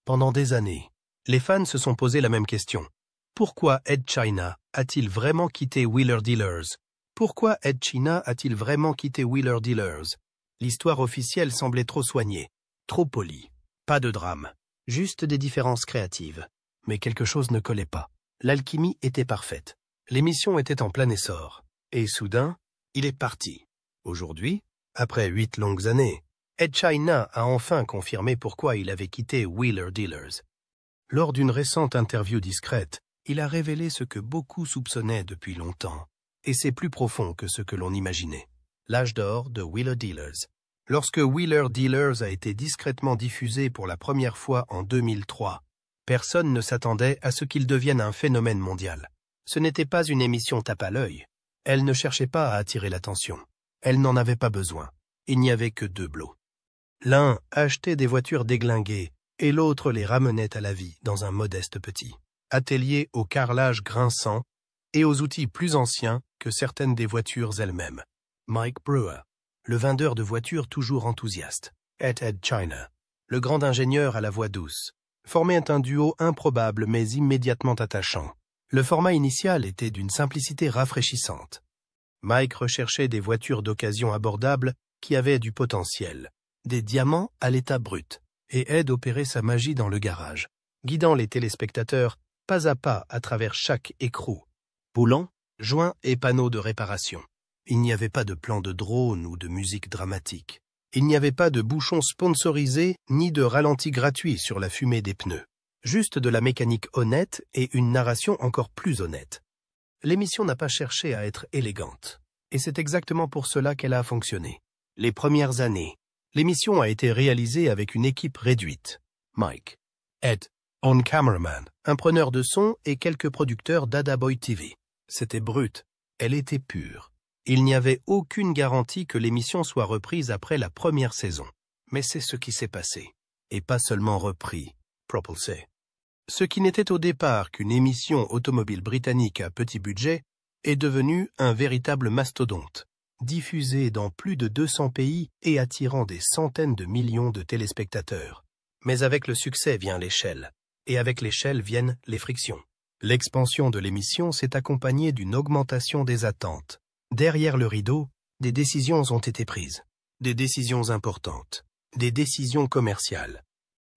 Pendant des années, les fans se sont posé la même question. Pourquoi Ed China a-t-il vraiment quitté Wheeler Dealers? Pourquoi Ed China a-t-il vraiment quitté Wheeler Dealers? L'histoire officielle semblait trop soignée, trop polie. Pas de drame, juste des différences créatives. Mais quelque chose ne collait pas. L'alchimie était parfaite. L'émission était en plein essor. Et soudain, il est parti. Aujourd'hui, après 8 longues années, Ed China a enfin confirmé pourquoi il avait quitté Wheeler Dealers. Lors d'une récente interview discrète, il a révélé ce que beaucoup soupçonnaient depuis longtemps. Et c'est plus profond que ce que l'on imaginait. L'âge d'or de Wheeler Dealers. Lorsque Wheeler Dealers a été discrètement diffusé pour la première fois en 2003, personne ne s'attendait à ce qu'il devienne un phénomène mondial. Ce n'était pas une émission tape à l'œil. Elle ne cherchait pas à attirer l'attention. Elle n'en avait pas besoin. Il n'y avait que 2 blots. L'un achetait des voitures déglinguées et l'autre les ramenait à la vie dans un modeste petit atelier au carrelage grinçant et aux outils plus anciens que certaines des voitures elles-mêmes. Mike Brewer, le vendeur de voitures toujours enthousiaste, et Ed China, le grand ingénieur à la voix douce, formaient un duo improbable mais immédiatement attachant. Le format initial était d'une simplicité rafraîchissante. Mike recherchait des voitures d'occasion abordables qui avaient du potentiel, des diamants à l'état brut, et Ed opérait sa magie dans le garage, guidant les téléspectateurs pas à pas à travers chaque écrou, boulons, joints et panneaux de réparation. Il n'y avait pas de plan de drone ou de musique dramatique. Il n'y avait pas de bouchons sponsorisés ni de ralenti gratuit sur la fumée des pneus. Juste de la mécanique honnête et une narration encore plus honnête. L'émission n'a pas cherché à être élégante. Et c'est exactement pour cela qu'elle a fonctionné. Les premières années, l'émission a été réalisée avec une équipe réduite. Mike, Ed, on cameraman, un preneur de son et quelques producteurs d'Ada Boy TV. C'était brut. Elle était pure. Il n'y avait aucune garantie que l'émission soit reprise après la première saison. Mais c'est ce qui s'est passé. Et pas seulement repris, propulsé. Ce qui n'était au départ qu'une émission automobile britannique à petit budget est devenu un véritable mastodonte, diffusé dans plus de 200 pays et attirant des centaines de millions de téléspectateurs. Mais avec le succès vient l'échelle, et avec l'échelle viennent les frictions. L'expansion de l'émission s'est accompagnée d'une augmentation des attentes. Derrière le rideau, des décisions ont été prises. Des décisions importantes. Des décisions commerciales.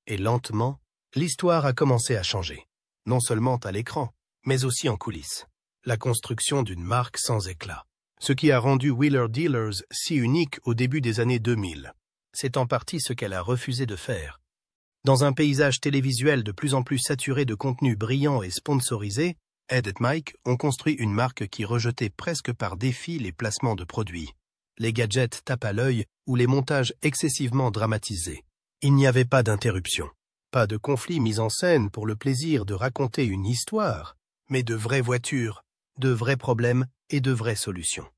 Et lentement, l'histoire a commencé à changer. Non seulement à l'écran, mais aussi en coulisses. La construction d'une marque sans éclat. Ce qui a rendu Wheeler Dealers si unique au début des années 2000. C'est en partie ce qu'elle a refusé de faire. Dans un paysage télévisuel de plus en plus saturé de contenus brillants et sponsorisés, Ed et Mike ont construit une marque qui rejetait presque par défi les placements de produits, les gadgets tape à l'œil ou les montages excessivement dramatisés. Il n'y avait pas d'interruption, pas de conflit mis en scène pour le plaisir de raconter une histoire, mais de vraies voitures, de vrais problèmes et de vraies solutions.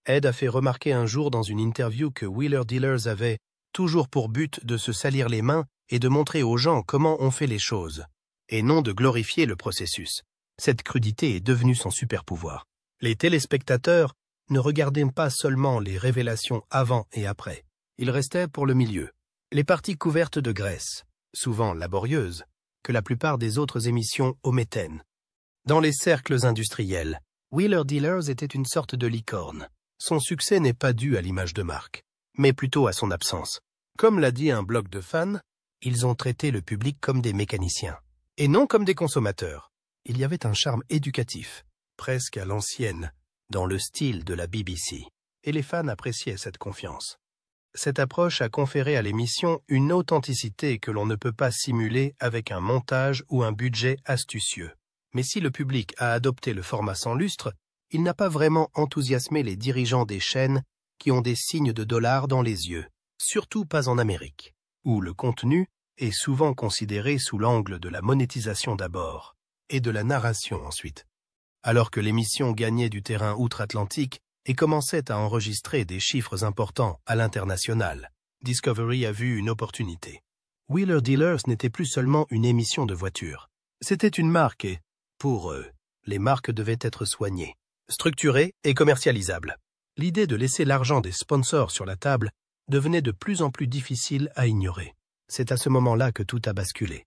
Ed a fait remarquer un jour dans une interview que Wheeler Dealers avait toujours pour but de se salir les mains et de montrer aux gens comment on fait les choses, et non de glorifier le processus. Cette crudité est devenue son super-pouvoir. Les téléspectateurs ne regardaient pas seulement les révélations avant et après. Ils restaient pour le milieu. Les parties couvertes de graisse, souvent laborieuses, que la plupart des autres émissions omettaient. Dans les cercles industriels, Wheeler Dealers était une sorte de licorne. Son succès n'est pas dû à l'image de marque, mais plutôt à son absence. Comme l'a dit un blog de fans, ils ont traité le public comme des mécaniciens, et non comme des consommateurs. Il y avait un charme éducatif, presque à l'ancienne, dans le style de la BBC, et les fans appréciaient cette confiance. Cette approche a conféré à l'émission une authenticité que l'on ne peut pas simuler avec un montage ou un budget astucieux. Mais si le public a adopté le format sans lustre, il n'a pas vraiment enthousiasmé les dirigeants des chaînes qui ont des signes de dollars dans les yeux, surtout pas en Amérique, où le contenu est souvent considéré sous l'angle de la monétisation d'abord, et de la narration ensuite. Alors que l'émission gagnait du terrain outre-Atlantique et commençait à enregistrer des chiffres importants à l'international, Discovery a vu une opportunité. Wheeler Dealers n'était plus seulement une émission de voitures. C'était une marque et, pour eux, les marques devaient être soignées, structurées et commercialisables. L'idée de laisser l'argent des sponsors sur la table devenait de plus en plus difficile à ignorer. C'est à ce moment-là que tout a basculé.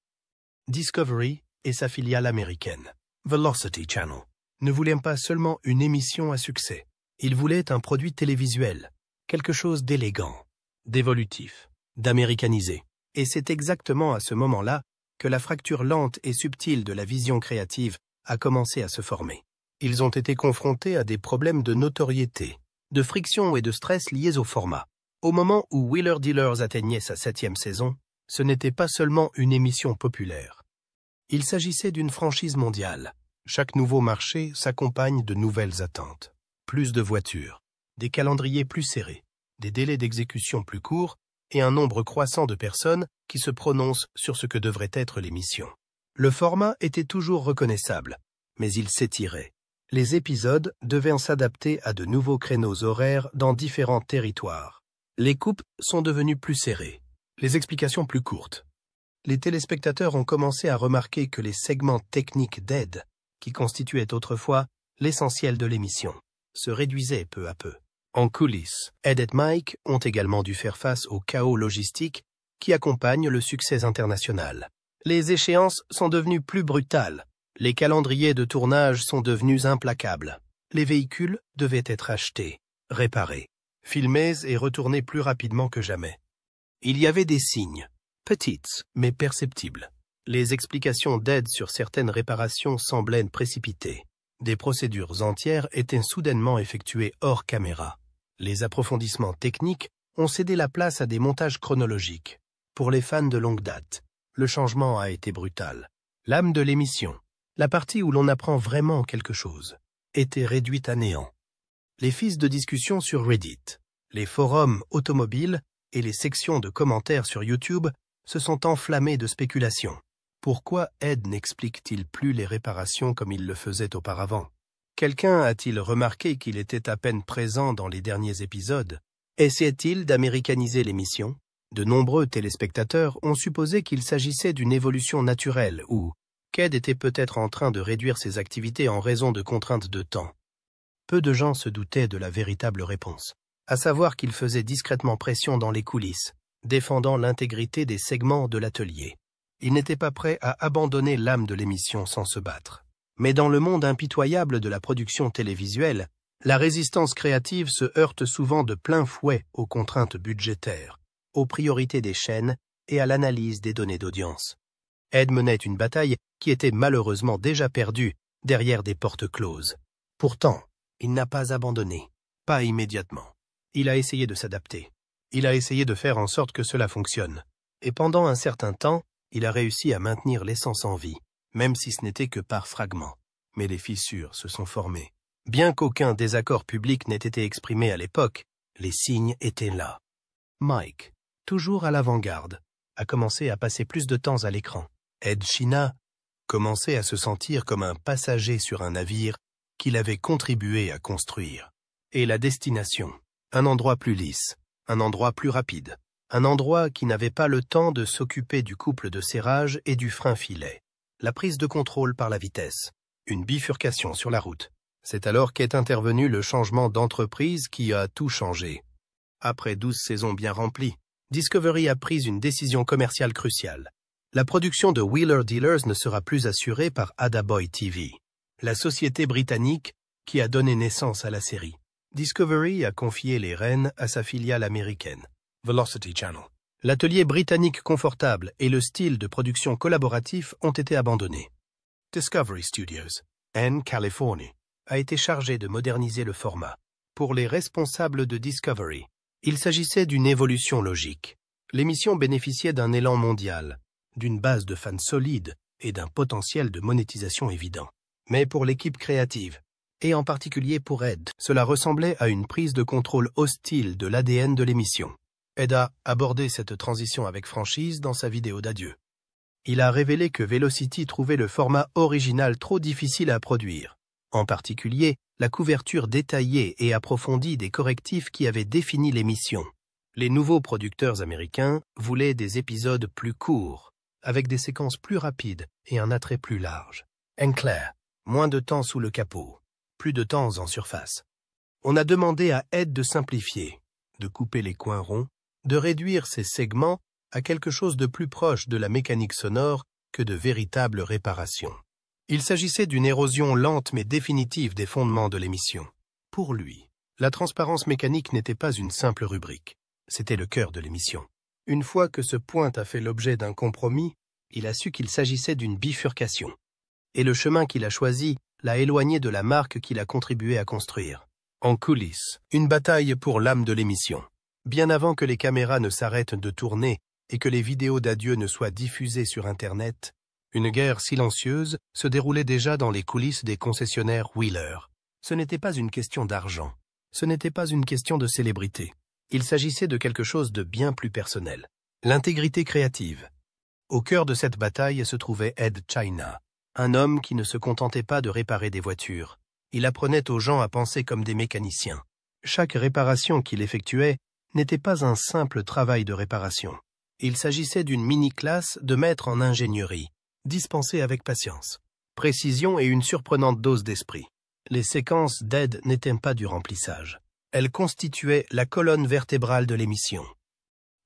Discovery et sa filiale américaine, Velocity Channel, ne voulaient pas seulement une émission à succès. Ils voulaient un produit télévisuel, quelque chose d'élégant, d'évolutif, d'américanisé. Et c'est exactement à ce moment-là que la fracture lente et subtile de la vision créative a commencé à se former. Ils ont été confrontés à des problèmes de notoriété, de friction et de stress liés au format. Au moment où Wheeler Dealers atteignait sa 7e saison, ce n'était pas seulement une émission populaire. Il s'agissait d'une franchise mondiale. Chaque nouveau marché s'accompagne de nouvelles attentes. Plus de voitures, des calendriers plus serrés, des délais d'exécution plus courts et un nombre croissant de personnes qui se prononcent sur ce que devrait être l'émission. Le format était toujours reconnaissable, mais il s'étirait. Les épisodes devaient s'adapter à de nouveaux créneaux horaires dans différents territoires. Les coupes sont devenues plus serrées, les explications plus courtes. Les téléspectateurs ont commencé à remarquer que les segments techniques d'Ed, qui constituaient autrefois l'essentiel de l'émission, se réduisaient peu à peu. En coulisses, Ed et Mike ont également dû faire face au chaos logistique qui accompagne le succès international. Les échéances sont devenues plus brutales. Les calendriers de tournage sont devenus implacables. Les véhicules devaient être achetés, réparés, filmés et retournés plus rapidement que jamais. Il y avait des signes, petites mais perceptibles. Les explications d'aide sur certaines réparations semblaient précipitées. Des procédures entières étaient soudainement effectuées hors caméra. Les approfondissements techniques ont cédé la place à des montages chronologiques. Pour les fans de longue date, le changement a été brutal. L'âme de l'émission, la partie où l'on apprend vraiment quelque chose, était réduite à néant. Les fils de discussion sur Reddit, les forums automobiles et les sections de commentaires sur YouTube se sont enflammés de spéculations. Pourquoi Ed n'explique-t-il plus les réparations comme il le faisait auparavant? Quelqu'un a-t-il remarqué qu'il était à peine présent dans les derniers épisodes? Essayait-il d'américaniser l'émission? De nombreux téléspectateurs ont supposé qu'il s'agissait d'une évolution naturelle ou qu'Ed était peut-être en train de réduire ses activités en raison de contraintes de temps. Peu de gens se doutaient de la véritable réponse, à savoir qu'il faisait discrètement pression dans les coulisses, défendant l'intégrité des segments de l'atelier. Il n'était pas prêt à abandonner l'âme de l'émission sans se battre. Mais dans le monde impitoyable de la production télévisuelle, la résistance créative se heurte souvent de plein fouet aux contraintes budgétaires, aux priorités des chaînes et à l'analyse des données d'audience. Ed menait une bataille qui était malheureusement déjà perdue derrière des portes closes. Pourtant, il n'a pas abandonné, pas immédiatement. Il a essayé de s'adapter. Il a essayé de faire en sorte que cela fonctionne. Et pendant un certain temps, il a réussi à maintenir l'essence en vie, même si ce n'était que par fragments. Mais les fissures se sont formées. Bien qu'aucun désaccord public n'ait été exprimé à l'époque, les signes étaient là. Mike, toujours à l'avant-garde, a commencé à passer plus de temps à l'écran. Ed China commençait à se sentir comme un passager sur un navire qu'il avait contribué à construire. Et la destination, un endroit plus lisse, un endroit plus rapide, un endroit qui n'avait pas le temps de s'occuper du couple de serrage et du frein-filet. La prise de contrôle par la vitesse, une bifurcation sur la route. C'est alors qu'est intervenu le changement d'entreprise qui a tout changé. Après 12 saisons bien remplies, Discovery a pris une décision commerciale cruciale. La production de Wheeler Dealers ne sera plus assurée par Ada Boy TV, la société britannique qui a donné naissance à la série. Discovery a confié les rênes à sa filiale américaine, Velocity Channel. L'atelier britannique confortable et le style de production collaboratif ont été abandonnés. Discovery Studios, en Californie, a été chargé de moderniser le format. Pour les responsables de Discovery, il s'agissait d'une évolution logique. L'émission bénéficiait d'un élan mondial, d'une base de fans solide et d'un potentiel de monétisation évident. Mais pour l'équipe créative, et en particulier pour Ed, cela ressemblait à une prise de contrôle hostile de l'ADN de l'émission. Ed a abordé cette transition avec franchise dans sa vidéo d'adieu. Il a révélé que Velocity trouvait le format original trop difficile à produire, en particulier la couverture détaillée et approfondie des correctifs qui avaient défini l'émission. Les nouveaux producteurs américains voulaient des épisodes plus courts, avec des séquences plus rapides et un attrait plus large. En clair, moins de temps sous le capot, plus de temps en surface. On a demandé à Ed de simplifier, de couper les coins ronds, de réduire ses segments à quelque chose de plus proche de la mécanique sonore que de véritables réparations. Il s'agissait d'une érosion lente mais définitive des fondements de l'émission. Pour lui, la transparence mécanique n'était pas une simple rubrique, c'était le cœur de l'émission. Une fois que ce point a fait l'objet d'un compromis, il a su qu'il s'agissait d'une bifurcation. Et le chemin qu'il a choisi l'a éloigné de la marque qu'il a contribué à construire. En coulisses, une bataille pour l'âme de l'émission. Bien avant que les caméras ne s'arrêtent de tourner et que les vidéos d'adieu ne soient diffusées sur Internet, une guerre silencieuse se déroulait déjà dans les coulisses des concessionnaires Wheeler. Ce n'était pas une question d'argent, ce n'était pas une question de célébrité. Il s'agissait de quelque chose de bien plus personnel. L'intégrité créative. Au cœur de cette bataille se trouvait Ed China, un homme qui ne se contentait pas de réparer des voitures. Il apprenait aux gens à penser comme des mécaniciens. Chaque réparation qu'il effectuait n'était pas un simple travail de réparation. Il s'agissait d'une mini-classe de maître en ingénierie, dispensée avec patience, précision et une surprenante dose d'esprit. Les séquences d'Ed n'étaient pas du remplissage. Elles constituaient la colonne vertébrale de l'émission.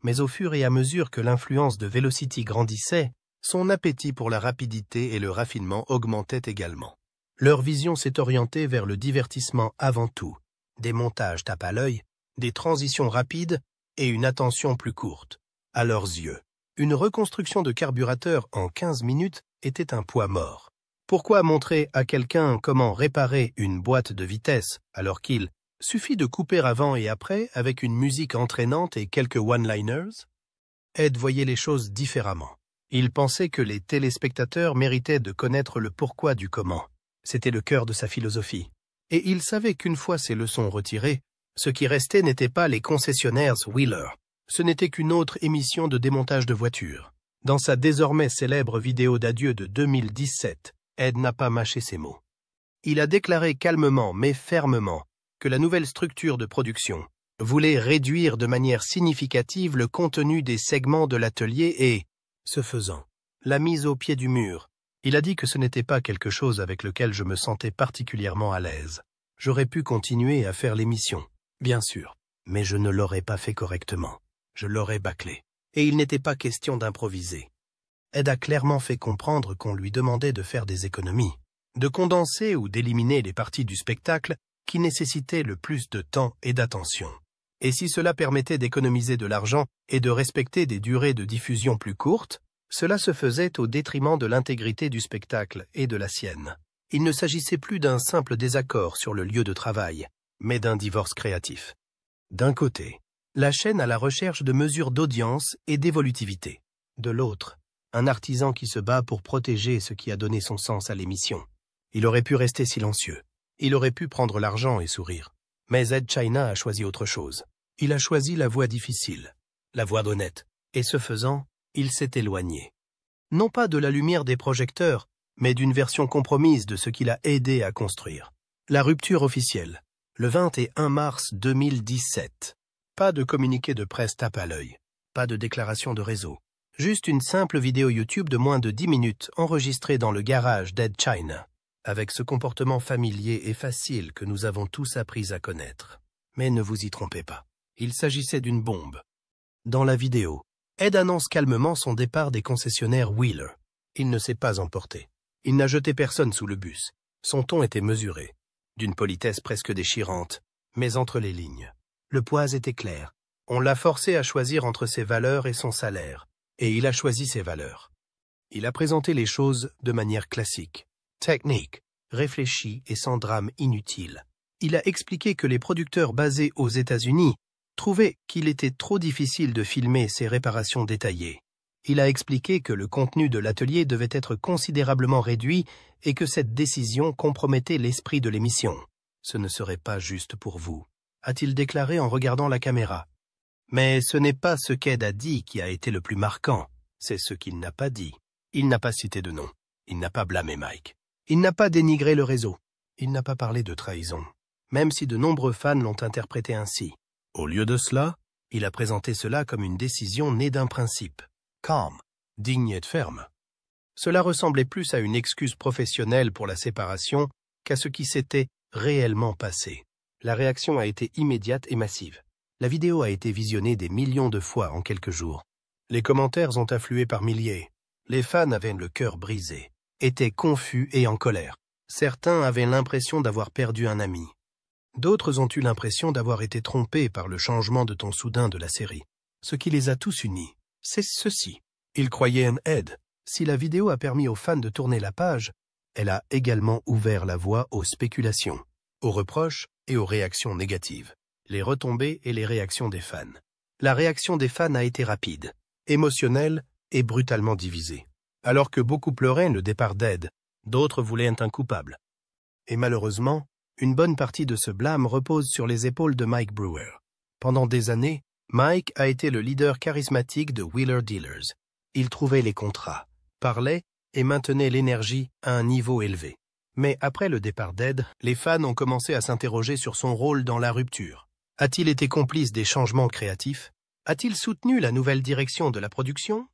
Mais au fur et à mesure que l'influence de Velocity grandissait, son appétit pour la rapidité et le raffinement augmentait également. Leur vision s'est orientée vers le divertissement avant tout, des montages tape à l'œil, des transitions rapides et une attention plus courte. À leurs yeux, une reconstruction de carburateur en 15 minutes était un poids mort. Pourquoi montrer à quelqu'un comment réparer une boîte de vitesse alors qu'il suffit de couper avant et après avec une musique entraînante et quelques one-liners? Ed voyait les choses différemment. Il pensait que les téléspectateurs méritaient de connaître le pourquoi du comment. C'était le cœur de sa philosophie. Et il savait qu'une fois ces leçons retirées, ce qui restait n'était pas les concessionnaires Wheeler. Ce n'était qu'une autre émission de démontage de voitures. Dans sa désormais célèbre vidéo d'adieu de 2017, Ed n'a pas mâché ses mots. Il a déclaré calmement mais fermement que la nouvelle structure de production voulait réduire de manière significative le contenu des segments de l'atelier et, ce faisant, l'a mise au pied du mur. Il a dit que ce n'était pas quelque chose avec lequel je me sentais particulièrement à l'aise. J'aurais pu continuer à faire l'émission, bien sûr, mais je ne l'aurais pas fait correctement. Je l'aurais bâclé. Et il n'était pas question d'improviser. Ed a clairement fait comprendre qu'on lui demandait de faire des économies, de condenser ou d'éliminer les parties du spectacle qui nécessitaient le plus de temps et d'attention. Et si cela permettait d'économiser de l'argent et de respecter des durées de diffusion plus courtes, cela se faisait au détriment de l'intégrité du spectacle et de la sienne. Il ne s'agissait plus d'un simple désaccord sur le lieu de travail, mais d'un divorce créatif. D'un côté, la chaîne à la recherche de mesures d'audience et d'évolutivité. De l'autre, un artisan qui se bat pour protéger ce qui a donné son sens à l'émission. Il aurait pu rester silencieux. Il aurait pu prendre l'argent et sourire. Mais Ed China a choisi autre chose. Il a choisi la voie difficile, la voie honnête. Et ce faisant, il s'est éloigné. Non pas de la lumière des projecteurs, mais d'une version compromise de ce qu'il a aidé à construire. La rupture officielle, le 21 mars 2017. Pas de communiqué de presse tape à l'œil, pas de déclaration de réseau. Juste une simple vidéo YouTube de moins de 10 minutes enregistrée dans le garage d'Ed China, avec ce comportement familier et facile que nous avons tous appris à connaître. Mais ne vous y trompez pas, il s'agissait d'une bombe. Dans la vidéo, Ed annonce calmement son départ des concessionnaires Wheeler. Il ne s'est pas emporté. Il n'a jeté personne sous le bus. Son ton était mesuré, d'une politesse presque déchirante, mais entre les lignes. Le poids était clair. On l'a forcé à choisir entre ses valeurs et son salaire, et il a choisi ses valeurs. Il a présenté les choses de manière classique, technique, réfléchie et sans drame inutile. Il a expliqué que les producteurs basés aux États-Unis trouvaient qu'il était trop difficile de filmer ces réparations détaillées. Il a expliqué que le contenu de l'atelier devait être considérablement réduit et que cette décision compromettait l'esprit de l'émission. Ce ne serait pas juste pour vous, a-t-il déclaré en regardant la caméra. Mais ce n'est pas ce qu'Ed a dit qui a été le plus marquant, c'est ce qu'il n'a pas dit. Il n'a pas cité de nom, il n'a pas blâmé Mike. Il n'a pas dénigré le réseau, il n'a pas parlé de trahison, même si de nombreux fans l'ont interprété ainsi. Au lieu de cela, il a présenté cela comme une décision née d'un principe, calme, digne et ferme. Cela ressemblait plus à une excuse professionnelle pour la séparation qu'à ce qui s'était réellement passé. La réaction a été immédiate et massive. La vidéo a été visionnée des millions de fois en quelques jours. Les commentaires ont afflué par milliers. Les fans avaient le cœur brisé, étaient confus et en colère. Certains avaient l'impression d'avoir perdu un ami. D'autres ont eu l'impression d'avoir été trompés par le changement de ton soudain de la série. Ce qui les a tous unis, c'est ceci. Ils croyaient en Ed. Si la vidéo a permis aux fans de tourner la page, elle a également ouvert la voie aux spéculations, aux reproches et aux réactions négatives. Les retombées et les réactions des fans. La réaction des fans a été rapide, émotionnelle et brutalement divisée. Alors que beaucoup pleuraient le départ d'Ed, d'autres voulaient être un coupable. Et malheureusement, une bonne partie de ce blâme repose sur les épaules de Mike Brewer. Pendant des années, Mike a été le leader charismatique de Wheeler Dealers. Il trouvait les contrats, parlait et maintenait l'énergie à un niveau élevé. Mais après le départ d'Ed, les fans ont commencé à s'interroger sur son rôle dans la rupture. A-t-il été complice des changements créatifs? A-t-il soutenu la nouvelle direction de la production?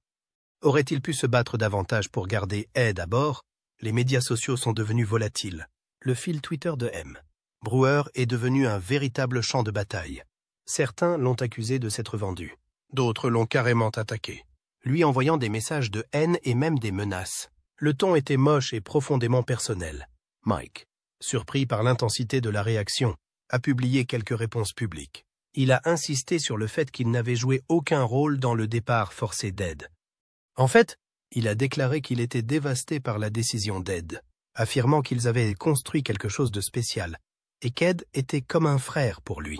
Aurait-il pu se battre davantage pour garder Ed à bord? Les médias sociaux sont devenus volatiles. Le fil Twitter de M. Brewer est devenu un véritable champ de bataille. Certains l'ont accusé de s'être vendu. D'autres l'ont carrément attaqué, lui envoyant des messages de haine et même des menaces. Le ton était moche et profondément personnel. Mike, surpris par l'intensité de la réaction, a publié quelques réponses publiques. Il a insisté sur le fait qu'il n'avait joué aucun rôle dans le départ forcé d'Ed. En fait, il a déclaré qu'il était dévasté par la décision d'Ed, affirmant qu'ils avaient construit quelque chose de spécial, et qu'Ed était comme un frère pour lui.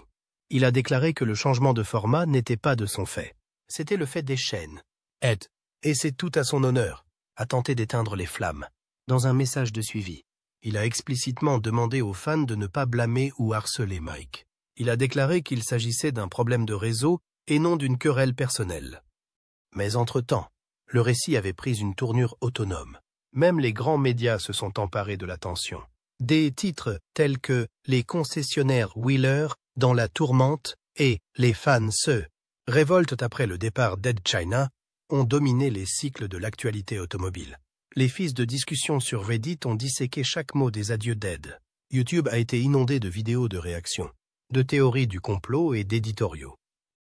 Il a déclaré que le changement de format n'était pas de son fait. C'était le fait des chaînes. Ed, et c'est tout à son honneur, a tenté d'éteindre les flammes. Dans un message de suivi, il a explicitement demandé aux fans de ne pas blâmer ou harceler Mike. Il a déclaré qu'il s'agissait d'un problème de réseau et non d'une querelle personnelle. Mais entre-temps, le récit avait pris une tournure autonome. Même les grands médias se sont emparés de l'attention. Des titres tels que « Les concessionnaires Wheeler dans la tourmente » et « Les fans se révoltent après le départ d'Ed China » ont dominé les cycles de l'actualité automobile. Les fils de discussion sur Reddit ont disséqué chaque mot des adieux d'Ed. YouTube a été inondé de vidéos de réactions, de théories du complot et d'éditoriaux.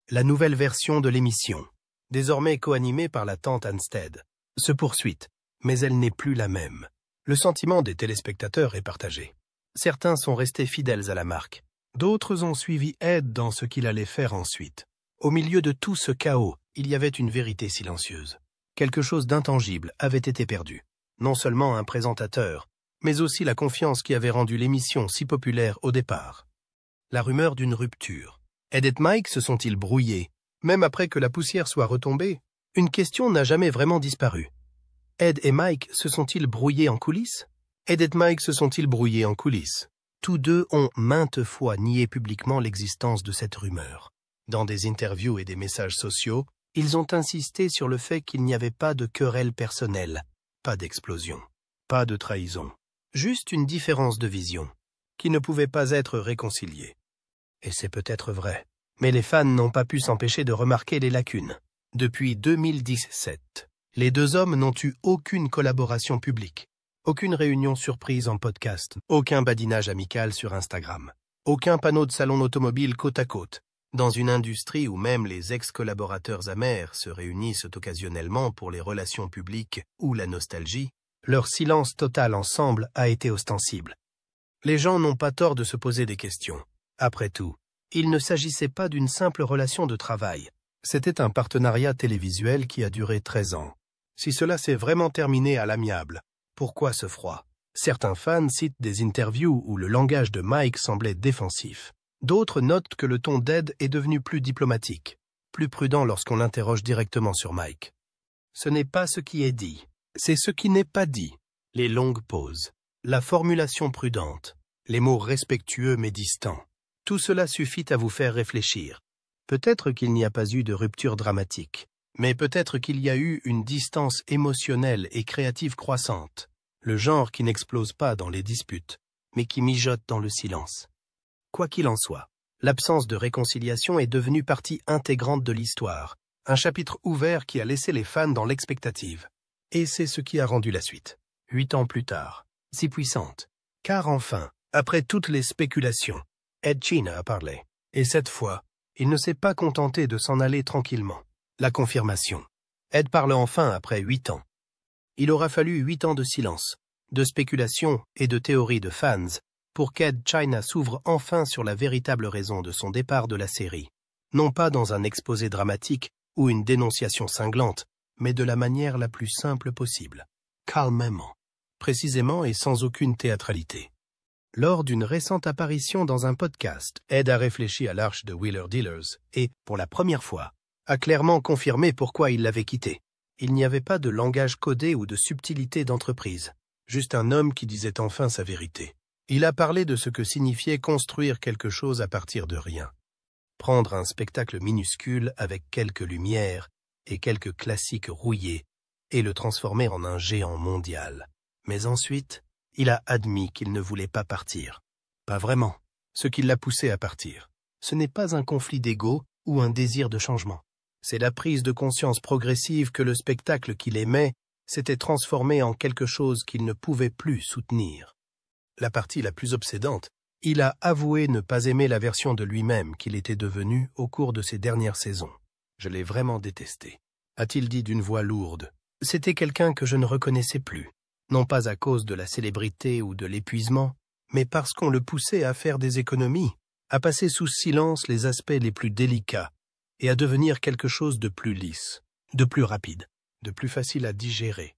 La nouvelle version de l'émission, désormais co-animée par la tante Anstead, se poursuit, mais elle n'est plus la même. Le sentiment des téléspectateurs est partagé. Certains sont restés fidèles à la marque. D'autres ont suivi Ed dans ce qu'il allait faire ensuite. Au milieu de tout ce chaos, il y avait une vérité silencieuse. Quelque chose d'intangible avait été perdu. Non seulement un présentateur, mais aussi la confiance qui avait rendu l'émission si populaire au départ. La rumeur d'une rupture. Ed et Mike se sont-ils brouillés? Même après que la poussière soit retombée, une question n'a jamais vraiment disparu. Ed et Mike se sont-ils brouillés en coulisses? Ed et Mike se sont-ils brouillés en coulisses? Tous deux ont maintes fois nié publiquement l'existence de cette rumeur. Dans des interviews et des messages sociaux, ils ont insisté sur le fait qu'il n'y avait pas de querelle personnelle, pas d'explosion, pas de trahison, juste une différence de vision, qui ne pouvait pas être réconciliée. Et c'est peut-être vrai, mais les fans n'ont pas pu s'empêcher de remarquer les lacunes. Depuis 2017, les deux hommes n'ont eu aucune collaboration publique, aucune réunion surprise en podcast, aucun badinage amical sur Instagram, aucun panneau de salon automobile côte à côte. Dans une industrie où même les ex-collaborateurs amers se réunissent occasionnellement pour les relations publiques ou la nostalgie, leur silence total ensemble a été ostensible. Les gens n'ont pas tort de se poser des questions. Après tout, il ne s'agissait pas d'une simple relation de travail. C'était un partenariat télévisuel qui a duré 13 ans. Si cela s'est vraiment terminé à l'amiable, pourquoi ce froid? Certains fans citent des interviews où le langage de Mike semblait défensif. D'autres notent que le ton d'Ed est devenu plus diplomatique, plus prudent lorsqu'on l'interroge directement sur Mike. Ce n'est pas ce qui est dit, c'est ce qui n'est pas dit. Les longues pauses, la formulation prudente, les mots respectueux mais distants. Tout cela suffit à vous faire réfléchir. Peut-être qu'il n'y a pas eu de rupture dramatique, mais peut-être qu'il y a eu une distance émotionnelle et créative croissante, le genre qui n'explose pas dans les disputes, mais qui mijote dans le silence. Quoi qu'il en soit, l'absence de réconciliation est devenue partie intégrante de l'histoire, un chapitre ouvert qui a laissé les fans dans l'expectative. Et c'est ce qui a rendu la suite, 8 ans plus tard, si puissante. Car enfin, après toutes les spéculations, Ed China a parlé. Et cette fois, il ne s'est pas contenté de s'en aller tranquillement. La confirmation. Ed parle enfin après 8 ans. Il aura fallu 8 ans de silence, de spéculation et de théories de fans pour qu'Ed China s'ouvre enfin sur la véritable raison de son départ de la série. Non pas dans un exposé dramatique ou une dénonciation cinglante, mais de la manière la plus simple possible, calmement, précisément et sans aucune théâtralité. Lors d'une récente apparition dans un podcast, Ed a réfléchi à l'arche de Wheeler Dealers et, pour la première fois, a clairement confirmé pourquoi il l'avait quitté. Il n'y avait pas de langage codé ou de subtilité d'entreprise, juste un homme qui disait enfin sa vérité. Il a parlé de ce que signifiait construire quelque chose à partir de rien. Prendre un spectacle minuscule avec quelques lumières et quelques classiques rouillés et le transformer en un géant mondial. Mais ensuite, il a admis qu'il ne voulait pas partir. Pas vraiment. Ce qui l'a poussé à partir, ce n'est pas un conflit d'ego ou un désir de changement. C'est la prise de conscience progressive que le spectacle qu'il aimait s'était transformé en quelque chose qu'il ne pouvait plus soutenir. La partie la plus obsédante, il a avoué ne pas aimer la version de lui-même qu'il était devenu au cours de ces dernières saisons. Je l'ai vraiment détesté, a-t-il dit d'une voix lourde. C'était quelqu'un que je ne reconnaissais plus, non pas à cause de la célébrité ou de l'épuisement, mais parce qu'on le poussait à faire des économies, à passer sous silence les aspects les plus délicats et à devenir quelque chose de plus lisse, de plus rapide, de plus facile à digérer.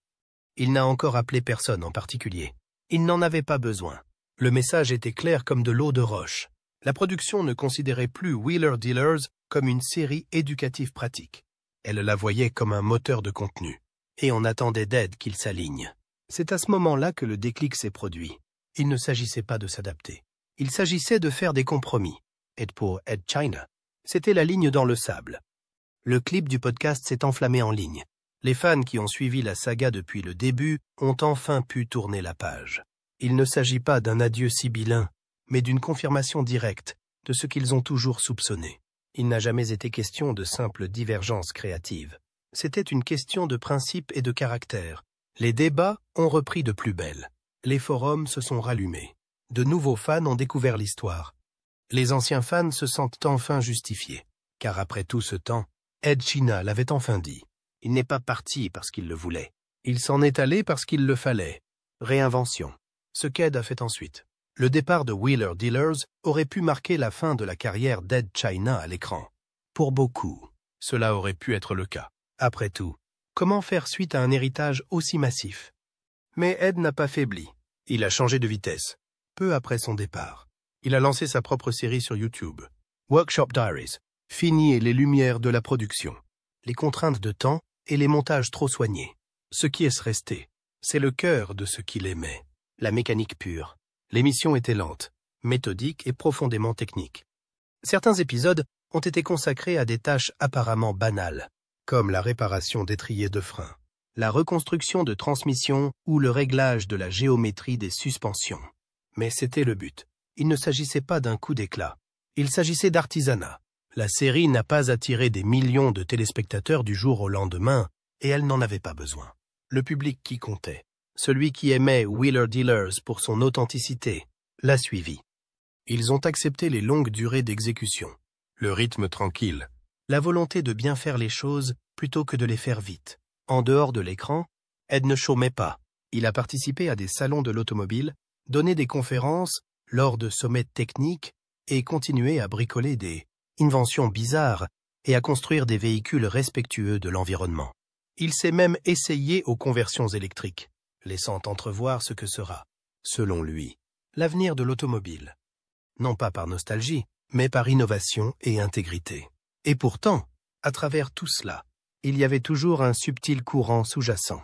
Il n'a encore appelé personne en particulier. Il n'en avait pas besoin. Le message était clair comme de l'eau de roche. La production ne considérait plus Wheeler Dealers comme une série éducative pratique. Elle la voyait comme un moteur de contenu. Et on attendait d'Ed qu'il s'aligne. C'est à ce moment-là que le déclic s'est produit. Il ne s'agissait pas de s'adapter. Il s'agissait de faire des compromis. Et pour Ed China, c'était la ligne dans le sable. Le clip du podcast s'est enflammé en ligne. Les fans qui ont suivi la saga depuis le début ont enfin pu tourner la page. Il ne s'agit pas d'un adieu sibyllin, mais d'une confirmation directe de ce qu'ils ont toujours soupçonné. Il n'a jamais été question de simple divergence créative. C'était une question de principe et de caractère. Les débats ont repris de plus belle. Les forums se sont rallumés. De nouveaux fans ont découvert l'histoire. Les anciens fans se sentent enfin justifiés. Car après tout ce temps, Ed China l'avait enfin dit. Il n'est pas parti parce qu'il le voulait. Il s'en est allé parce qu'il le fallait. Réinvention. Ce qu'Ed a fait ensuite. Le départ de Wheeler Dealers aurait pu marquer la fin de la carrière d'Ed China à l'écran. Pour beaucoup, cela aurait pu être le cas. Après tout, comment faire suite à un héritage aussi massif? Mais Ed n'a pas faibli. Il a changé de vitesse. Peu après son départ, il a lancé sa propre série sur YouTube. Workshop Diaries. Fini les lumières de la production. Les contraintes de temps et les montages trop soignés. Ce qui est resté, c'est le cœur de ce qu'il aimait. La mécanique pure. L'émission était lente, méthodique et profondément technique. Certains épisodes ont été consacrés à des tâches apparemment banales, comme la réparation d'étriers de frein, la reconstruction de transmission ou le réglage de la géométrie des suspensions. Mais c'était le but. Il ne s'agissait pas d'un coup d'éclat. Il s'agissait d'artisanat. La série n'a pas attiré des millions de téléspectateurs du jour au lendemain, et elle n'en avait pas besoin. Le public qui comptait, celui qui aimait Wheeler Dealers pour son authenticité, l'a suivi. Ils ont accepté les longues durées d'exécution, le rythme tranquille, la volonté de bien faire les choses plutôt que de les faire vite. En dehors de l'écran, Ed ne chômait pas. Il a participé à des salons de l'automobile, donné des conférences lors de sommets techniques et continué à bricoler des inventions bizarres et à construire des véhicules respectueux de l'environnement. Il s'est même essayé aux conversions électriques, laissant entrevoir ce que sera, selon lui, l'avenir de l'automobile. Non pas par nostalgie, mais par innovation et intégrité. Et pourtant, à travers tout cela, il y avait toujours un subtil courant sous-jacent.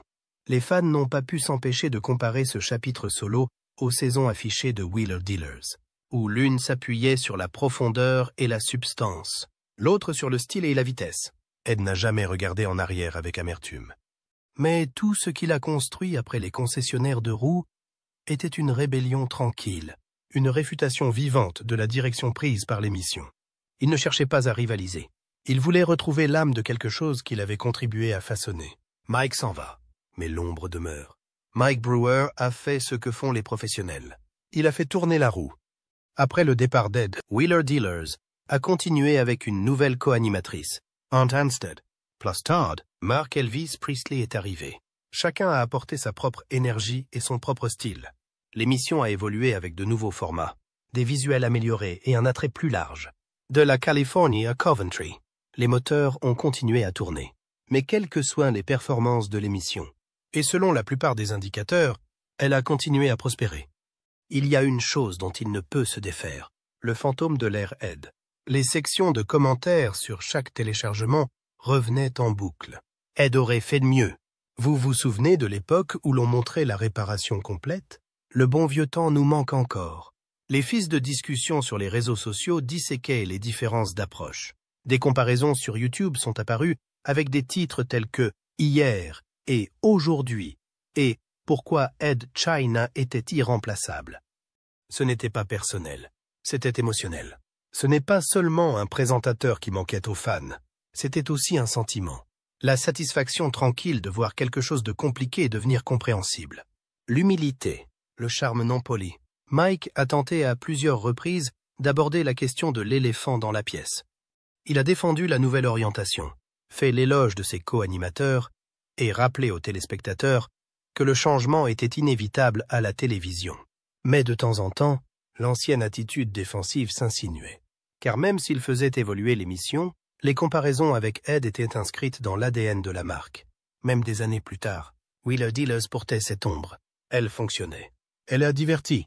Les fans n'ont pas pu s'empêcher de comparer ce chapitre solo aux saisons affichées de Wheeler Dealers, où l'une s'appuyait sur la profondeur et la substance, l'autre sur le style et la vitesse. Ed n'a jamais regardé en arrière avec amertume. Mais tout ce qu'il a construit après les concessionnaires de roues était une rébellion tranquille, une réfutation vivante de la direction prise par l'émission. Il ne cherchait pas à rivaliser. Il voulait retrouver l'âme de quelque chose qu'il avait contribué à façonner. Mike s'en va, mais l'ombre demeure. Mike Brewer a fait ce que font les professionnels. Il a fait tourner la roue. Après le départ d'Ed, Wheeler Dealers a continué avec une nouvelle co-animatrice, Aunt Anstead. Plus tard, Mark Elvis Priestley est arrivé. Chacun a apporté sa propre énergie et son propre style. L'émission a évolué avec de nouveaux formats, des visuels améliorés et un attrait plus large. De la Californie à Coventry, les moteurs ont continué à tourner. Mais quelles que soient les performances de l'émission, et selon la plupart des indicateurs, elle a continué à prospérer. Il y a une chose dont il ne peut se défaire, le fantôme de l'ère Ed. Les sections de commentaires sur chaque téléchargement revenaient en boucle. Ed aurait fait de mieux. Vous vous souvenez de l'époque où l'on montrait la réparation complète? Le bon vieux temps nous manque encore. Les fils de discussion sur les réseaux sociaux disséquaient les différences d'approche. Des comparaisons sur YouTube sont apparues avec des titres tels que « Hier » et « Aujourd'hui » et « Pourquoi Ed China était irremplaçable ». Ce n'était pas personnel, c'était émotionnel. Ce n'est pas seulement un présentateur qui manquait aux fans, c'était aussi un sentiment. La satisfaction tranquille de voir quelque chose de compliqué devenir compréhensible. L'humilité, le charme non poli. Mike a tenté à plusieurs reprises d'aborder la question de l'éléphant dans la pièce. Il a défendu la nouvelle orientation, fait l'éloge de ses co-animateurs et rappelé aux téléspectateurs que le changement était inévitable à la télévision. Mais de temps en temps, l'ancienne attitude défensive s'insinuait. Car même s'il faisait évoluer l'émission, les comparaisons avec Ed étaient inscrites dans l'ADN de la marque. Même des années plus tard, Wheeler Dealers portait cette ombre. Elle fonctionnait. Elle a diverti.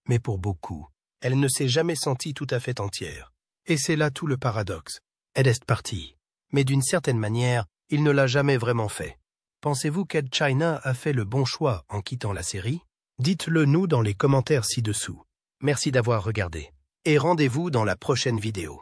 Mais pour beaucoup, elle ne s'est jamais sentie tout à fait entière. Et c'est là tout le paradoxe. Ed est parti. Mais d'une certaine manière, il ne l'a jamais vraiment fait. Pensez-vous qu'Ed China a fait le bon choix en quittant la série? Dites-le nous dans les commentaires ci-dessous. Merci d'avoir regardé. Et rendez-vous dans la prochaine vidéo.